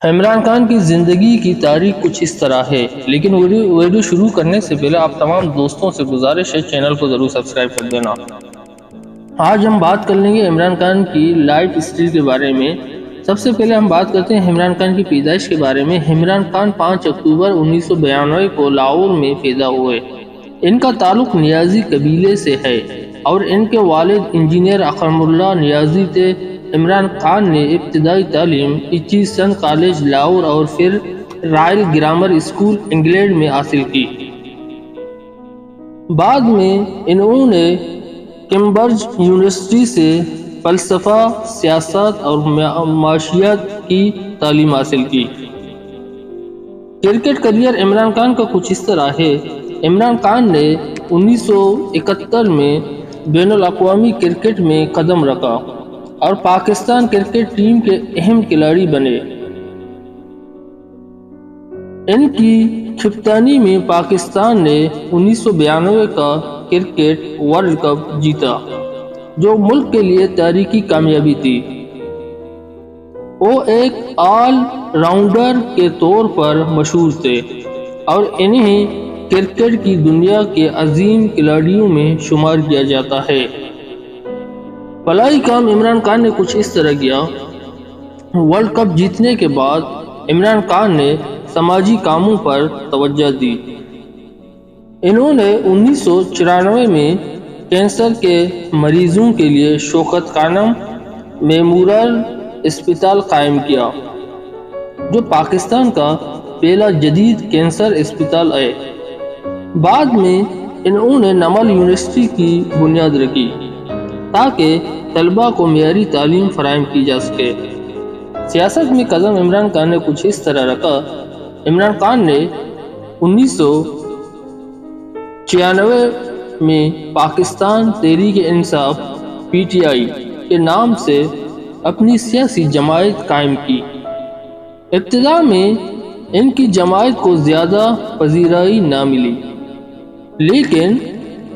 عمران خان کی زندگی کی تاریخ کچھ اس طرح ہے، لیکن ویڈیو شروع کرنے سے پہلے آپ تمام دوستوں سے گزارش ہے چینل کو ضرور سبسکرائب کر دینا۔ آج ہم بات کر لیں گے عمران خان کی لائف اسٹائل کے بارے میں۔ سب سے پہلے ہم بات کرتے ہیں عمران خان کی پیدائش کے بارے میں۔ عمران خان 5 اکتوبر 1992 کو لاہور میں پیدا ہوئے۔ ان کا تعلق نیازی قبیلے سے ہے اور ان کے والد انجینئر اکرم اللہ نیازی تھے۔ عمران خان نے ابتدائی تعلیم ایچیسن کالج لاہور اور پھر رائل گرامر اسکول انگلینڈ میں حاصل کی۔ بعد میں انہوں نے کیمبرج یونیورسٹی سے فلسفہ، سیاست اور معاشیات کی تعلیم حاصل کی۔ کرکٹ کیریئر عمران خان کا کچھ اس طرح ہے۔ عمران خان نے 1971 میں بین الاقوامی کرکٹ میں قدم رکھا اور پاکستان کرکٹ ٹیم کے اہم کھلاڑی بنے۔ ان کی کپتانی میں پاکستان نے 1992 کا کرکٹ ورلڈ کپ جیتا، جو ملک کے لیے تاریخی کامیابی تھی۔ وہ ایک آل راؤنڈر کے طور پر مشہور تھے اور انہیں کرکٹ کی دنیا کے عظیم کھلاڑیوں میں شمار کیا جاتا ہے۔ فلاحی کام عمران خان نے کچھ اس طرح کیا۔ ورلڈ کپ جیتنے کے بعد عمران خان نے سماجی کاموں پر توجہ دی۔ انہوں نے 1994 میں کینسر کے مریضوں کے لیے شوکت خانم میموریل اسپتال قائم کیا، جو پاکستان کا پہلا جدید کینسر اسپتال ہے۔ بعد میں انہوں نے نمل یونیورسٹی کی بنیاد رکھی تاکہ طلباء کو معیاری تعلیم فراہم کی جا سکے۔ سیاست میں قدم عمران خان نے کچھ اس طرح رکھا۔ عمران خان نے 1996 میں پاکستان تحریک انصاف (PTI) کے نام سے اپنی سیاسی جماعت قائم کی۔ ابتدا میں ان کی جماعت کو زیادہ پذیرائی نہ ملی، لیکن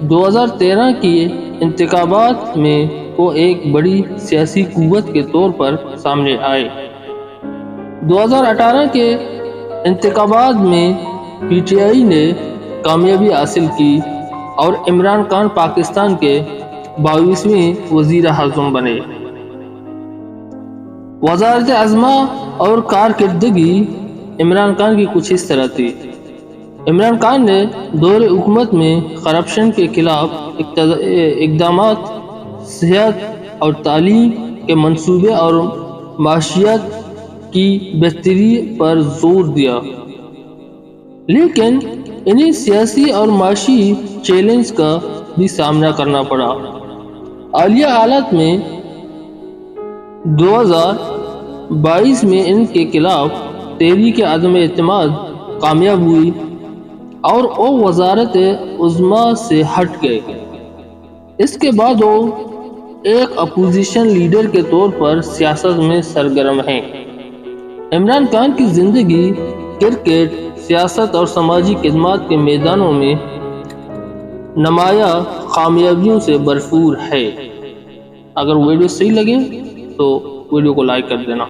2013 کے انتخابات میں وہ ایک بڑی سیاسی قوت کے طور پر سامنے آئے۔ 2018 کے انتخابات میں PTI نے کامیابی حاصل کی اور عمران خان پاکستان کے 22ویں وزیر اعظم بنے۔ وزارت عظمیٰ اور کارکردگی عمران خان کی کچھ اس طرح تھی۔ عمران خان نے دور حکومت میں کرپشن کے خلاف اقدامات، صحت اور تعلیم کے منصوبے اور معیشت کی بہتری پر زور دیا، لیکن انہیں سیاسی اور معاشی چیلنج کا بھی سامنا کرنا پڑا۔ حالیہ حالات میں 2022 میں ان کے خلاف تحریک عدم اعتماد کامیاب ہوئی اور وہ وزارت عظمیٰ سے ہٹ گئے۔ اس کے بعد وہ ایک اپوزیشن لیڈر کے طور پر سیاست میں سرگرم ہیں۔ عمران خان کی زندگی کرکٹ، سیاست اور سماجی خدمات کے میدانوں میں نمایاں کامیابیوں سے بھرپور ہے۔ اگر ویڈیو صحیح لگے تو ویڈیو کو لائک کر دینا۔